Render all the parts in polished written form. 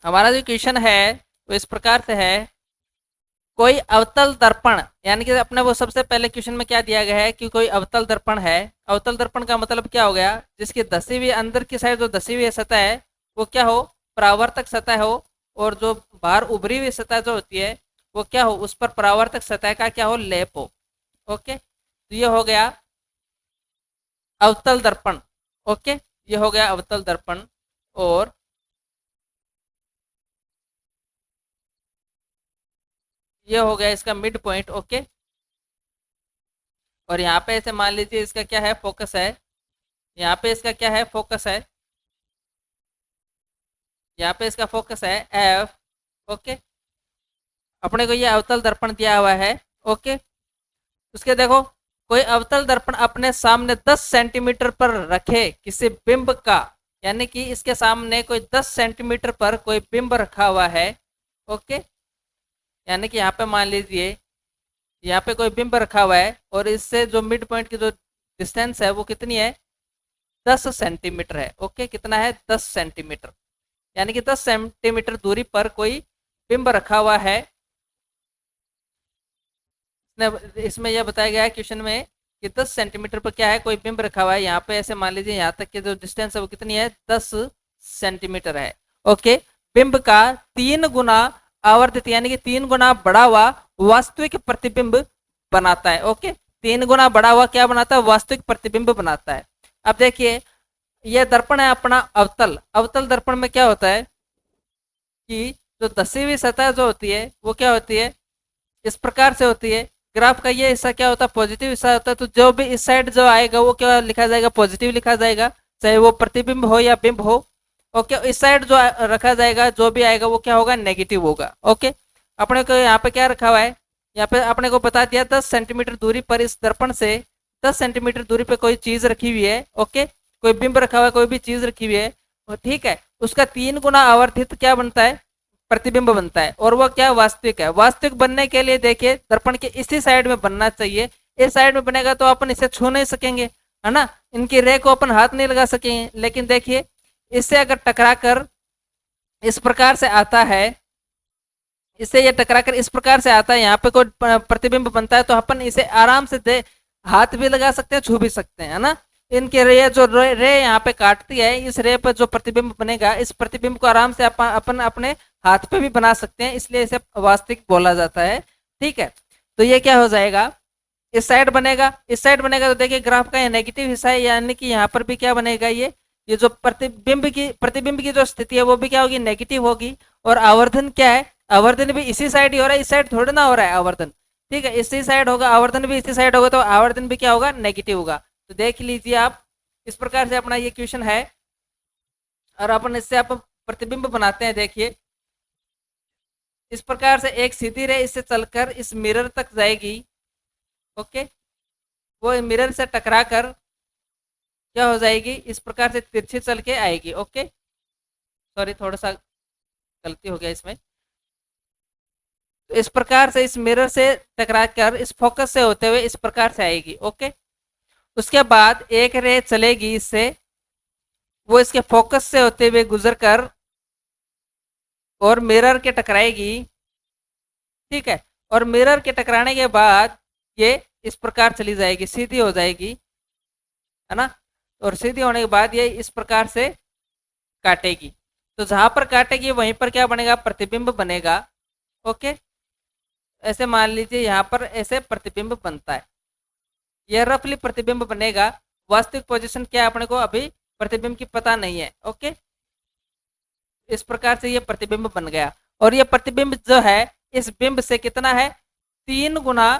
हमारा जो क्वेश्चन है वो इस प्रकार से है, कोई अवतल दर्पण, यानी कि अपने वो सबसे पहले क्वेश्चन में क्या दिया गया है कि कोई अवतल दर्पण है। अवतल दर्पण का मतलब क्या हो गया, जिसकी धसी हुई अंदर की साइड जो धसी हुई सतह है वो क्या हो, परावर्तक सतह हो, और जो बाहर उभरी हुई सतह जो होती है वो क्या हो, उस पर परावर्तक सतह का क्या हो, लेप हो। ओके, तो ये हो गया अवतल दर्पण। ओके, ये हो गया अवतल दर्पण। और ये हो गया इसका मिड पॉइंट। ओके, और यहाँ पे ऐसे मान लीजिए इसका क्या है, फोकस है। यहाँ पे इसका क्या है, फोकस है। यहाँ पे इसका फोकस है एफ। ओके, अपने को ये अवतल दर्पण दिया हुआ है। ओके, उसके देखो, कोई अवतल दर्पण अपने सामने 10 सेंटीमीटर पर रखे किसी बिंब का, यानी कि इसके सामने कोई 10 सेंटीमीटर पर कोई बिंब रखा हुआ है। ओके, यानी कि यहाँ पे मान लीजिए यहाँ पे कोई बिंब रखा हुआ है और इससे जो मिड पॉइंट की जो डिस्टेंस है वो कितनी है, 10 सेंटीमीटर है। ओके, कितना है, 10 सेंटीमीटर, यानी कि 10 सेंटीमीटर दूरी पर कोई बिंब रखा हुआ है। इसमें यह बताया गया है क्वेश्चन में कि 10 सेंटीमीटर पर क्या है, कोई बिंब रखा हुआ है। यहाँ पे ऐसे मान लीजिए यहाँ तक की जो डिस्टेंस है वो कितनी है, 10 सेंटीमीटर है। ओके, बिंब का 3 गुना आवर्धित, यानी कि 3 गुना बढ़ा हुआ वास्तविक प्रतिबिंब बनाता है। ओके, 3 गुना बढ़ा हुआ क्या बनाता है, वास्तविक प्रतिबिंब बनाता है। अब देखिए, यह दर्पण है अपना अवतल। अवतल दर्पण में क्या होता है कि जो धसी हुई सतह जो होती है वो क्या होती है, इस प्रकार से होती है। ग्राफ का ये हिस्सा क्या होता है, पॉजिटिव हिस्सा होता है, तो जो भी इस साइड जो आएगा वो क्या लिखा जाएगा, पॉजिटिव लिखा जाएगा, चाहे वो प्रतिबिंब हो या बिंब हो। ओके, इस साइड जो रखा जाएगा जो भी आएगा वो क्या होगा, नेगेटिव होगा। ओके, अपने को यहाँ पे क्या रखा हुआ है, यहाँ पे अपने को बता दिया 10 सेंटीमीटर दूरी पर इस दर्पण से 10 सेंटीमीटर दूरी पर कोई चीज रखी हुई है। ओके, कोई बिंब रखा हुआ है, कोई भी चीज रखी हुई है, ठीक है, उसका 3 गुना आवर्धित क्या बनता है, प्रतिबिंब बनता है, और वो क्या वास्तविक है। वास्तविक बनने के लिए देखिए दर्पण के इसी साइड में बनना चाहिए। इस साइड में बनेगा तो अपन इसे छू नहीं सकेंगे, है ना, इनकी रे को अपन हाथ नहीं लगा सकेंगे। लेकिन देखिए इससे अगर टकरा कर इस प्रकार से आता है, इससे ये टकरा कर इस प्रकार से आता है, यहाँ पे कोई प्रतिबिंब बनता है, तो अपन इसे आराम से दे हाथ भी लगा सकते हैं, छू भी सकते हैं, है ना। इनके रे जो रे यहाँ पे काटती है, इस रे पर जो प्रतिबिंब बनेगा, इस प्रतिबिंब को आराम से अपन अपने हाथ पे भी बना सकते हैं, इसलिए इसे वास्तविक बोला जाता है। ठीक है, तो ये क्या हो जाएगा, इस साइड बनेगा, इस साइड बनेगा, तो देखिए ग्राफ का ये नेगेटिव हिस्सा है, यानी कि यहाँ पर भी क्या बनेगा, ये जो प्रतिबिंब की जो स्थिति है वो भी क्या होगी, नेगेटिव होगी। और आवर्धन क्या है, आवर्धन भी इसी साइड ही हो रहा है, इस साइड थोड़ी ना हो रहा है आवर्धन। ठीक है, इसी साइड होगा आवर्धन भी, इसी साइड होगा, तो आवर्धन भी क्या होगा, नेगेटिव होगा। तो देख लीजिए आप, इस प्रकार से अपना ये क्वेश्चन है, और अपन इससे आप प्रतिबिंब बनाते हैं। देखिए इस प्रकार से एक सीधी रे इससे चलकर इस मिरर तक जाएगी। ओके, वो मिरर से टकरा कर क्या हो जाएगी, इस प्रकार से तिरछी चल के आएगी। ओके, सॉरी थोड़ा सा गलती हो गया इसमें। तो इस प्रकार से इस मिरर से टकरा कर इस फोकस से होते हुए इस प्रकार से आएगी। ओके, उसके बाद एक रे चलेगी इससे, वो इसके फोकस से होते हुए गुजर कर और मिरर के टकराएगी। ठीक है, और मिरर के टकराने के बाद ये इस प्रकार चली जाएगी, सीधी हो जाएगी, है ना। और सीधी होने के बाद ये इस प्रकार से काटेगी, तो जहां पर काटेगी वहीं पर क्या बनेगा, प्रतिबिंब बनेगा। ओके, ऐसे मान लीजिए यहाँ पर ऐसे प्रतिबिंब बनता है, यह रफली प्रतिबिंब बनेगा। वास्तविक पोजीशन क्या है अपने को अभी प्रतिबिंब की पता नहीं है। ओके, इस प्रकार से ये प्रतिबिंब बन गया, और ये प्रतिबिंब जो है इस बिंब से कितना है, 3 गुना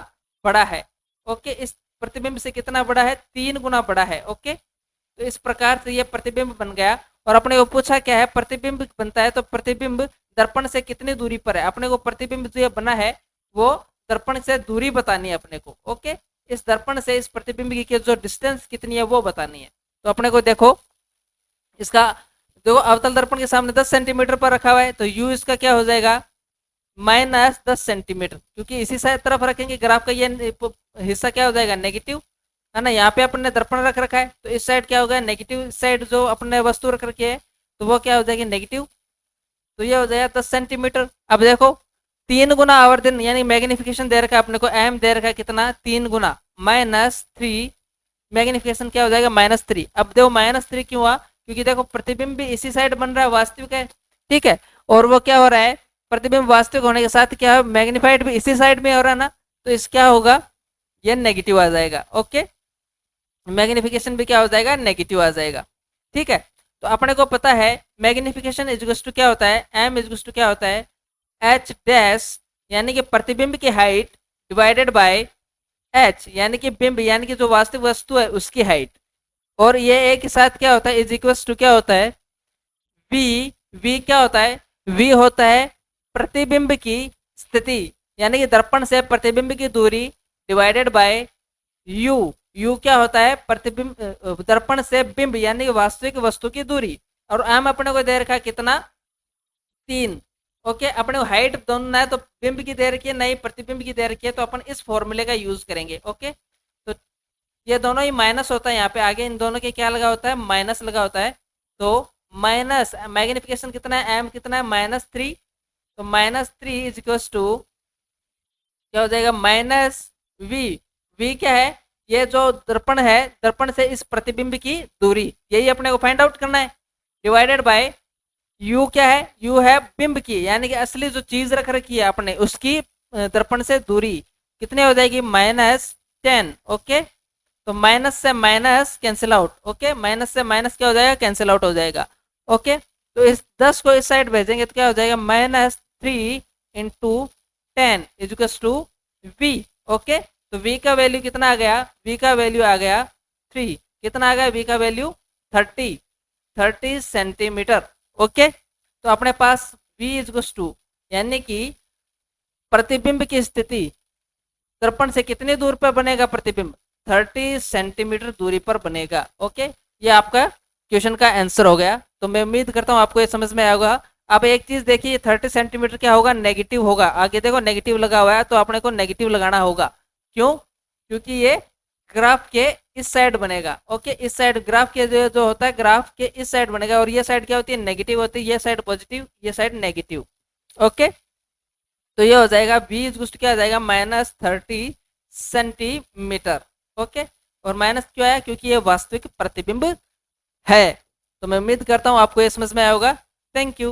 बड़ा है। ओके, इस प्रतिबिंब से कितना बड़ा है, 3 गुना बड़ा है। ओके, तो इस प्रकार से ये प्रतिबिंब बन गया। और अपने को पूछा क्या है, प्रतिबिंब बनता है तो प्रतिबिंब दर्पण से कितनी दूरी पर है, अपने को प्रतिबिंब जो बना है वो दर्पण से दूरी बतानी है अपने को। ओके, इस दर्पण से इस प्रतिबिंब की जो डिस्टेंस कितनी है वो बतानी है। तो अपने को देखो इसका, देखो अवतल दर्पण के सामने 10 सेंटीमीटर पर रखा हुआ है, तो यू इसका क्या हो जाएगा, -10 सेंटीमीटर, क्योंकि इसी साइड तरफ रखेंगे ग्राफ का ये हिस्सा क्या हो जाएगा, नेगेटिव, है ना। यहाँ पे अपने दर्पण रख रखा है, तो इस साइड क्या होगा, नेगेटिव साइड जो अपने वस्तु रख रखी है, तो वो क्या हो जाएगी, नेगेटिव। तो ये हो जाएगा 10 सेंटीमीटर। अब देखो 3 गुना आवर्धन यानी मैग्निफिकेशन दे रखा है अपने को, एम दे रखा है कितना, 3 गुना -3, मैग्निफिकेशन क्या हो जाएगा -3। अब देखो -3 क्यों हुआ, क्योंकि देखो प्रतिबिंब भी इसी साइड बन रहा है, वास्तविक है, ठीक है, और वो क्या हो रहा है, प्रतिबिंब वास्तविक होने के साथ क्या है, मैग्नीफाइड भी इसी साइड में हो रहा है ना, तो इस क्या होगा, ये नेगेटिव आ जाएगा। ओके, मैग्निफिकेशन भी क्या हो जाएगा, नेगेटिव आ जाएगा। ठीक है, तो अपने को पता है मैग्निफिकेशन इज टू क्या होता है, एम इज टू क्या होता है, एच डैश यानी कि प्रतिबिंब की हाइट डिवाइडेड बाय एच यानी कि बिंब यानी कि जो वास्तविक वस्तु है उसकी हाइट, और ये एक के साथ क्या होता है, इज इक्वल टू क्या होता है, वी। वी क्या होता है, वी होता है प्रतिबिंब की स्थिति यानी कि दर्पण से प्रतिबिंब की दूरी डिवाइडेड बाय यू। यू क्या होता है, प्रतिबिंब दर्पण से बिंब यानी कि वास्तविक वस्तु की दूरी, और एम अपने को दे रखा कितना, 3। ओके, अपने को हाइट दोनों ना है, तो बिंब की दे रखी है नहीं प्रतिबिंब की दे रखी है, तो अपन इस फॉर्मूले का यूज करेंगे। ओके, तो ये दोनों ही माइनस होता है, यहाँ पे आगे इन दोनों के क्या लगा होता है, माइनस लगा होता है, तो माइनस मैग्निफिकेशन कितना है, एम कितना है, -3, तो -3 इज इक्वल टू क्या हो जाएगा, -वी। वी क्या है, ये जो दर्पण है, दर्पण से इस प्रतिबिंब की दूरी, यही अपने को फाइंड आउट करना है, डिवाइडेड बाय यू क्या है, यू है बिंब की यानी कि असली जो चीज रख रखी है अपने उसकी दर्पण से दूरी कितनी हो जाएगी, -10। ओके, तो माइनस से minus cancel out, okay, minus से माइनस क्या हो जाएगा, कैंसिल आउट हो जाएगा। ओके, तो इस 10 को इस साइड भेजेंगे तो क्या हो जाएगा, -3 × 10 इज टू वी। ओके, तो v का वैल्यू कितना आ गया, v का वैल्यू आ गया 3, कितना आ गया v का वैल्यू 30 सेंटीमीटर। ओके, तो अपने पास v इज टू यानी कि प्रतिबिंब की स्थिति दर्पण से कितनी दूर पर बनेगा प्रतिबिंब, 30 सेंटीमीटर दूरी पर बनेगा। ओके, ये आपका क्वेश्चन का आंसर हो गया। तो मैं उम्मीद करता हूँ आपको ये समझ में आएगा। अब एक चीज देखिए, 30 सेंटीमीटर क्या होगा, नेगेटिव होगा, आगे देखो नेगेटिव लगा हुआ है, तो अपने को नेगेटिव लगाना होगा। क्यों, क्योंकि ये ग्राफ के इस साइड बनेगा। ओके, इस साइड ग्राफ के जो होता है, ग्राफ के इस साइड बनेगा, और ये साइड क्या होती है, नेगेटिव होती है, ये साइड पॉजिटिव, ये साइड नेगेटिव। ओके, तो ये हो जाएगा v इज क्या हो जाएगा, -30 सेंटीमीटर। ओके, और माइनस क्यों आया, क्योंकि ये वास्तविक प्रतिबिंब है। तो मैं उम्मीद करता हूँ आपको ये समझ में आया होगा। Thank you.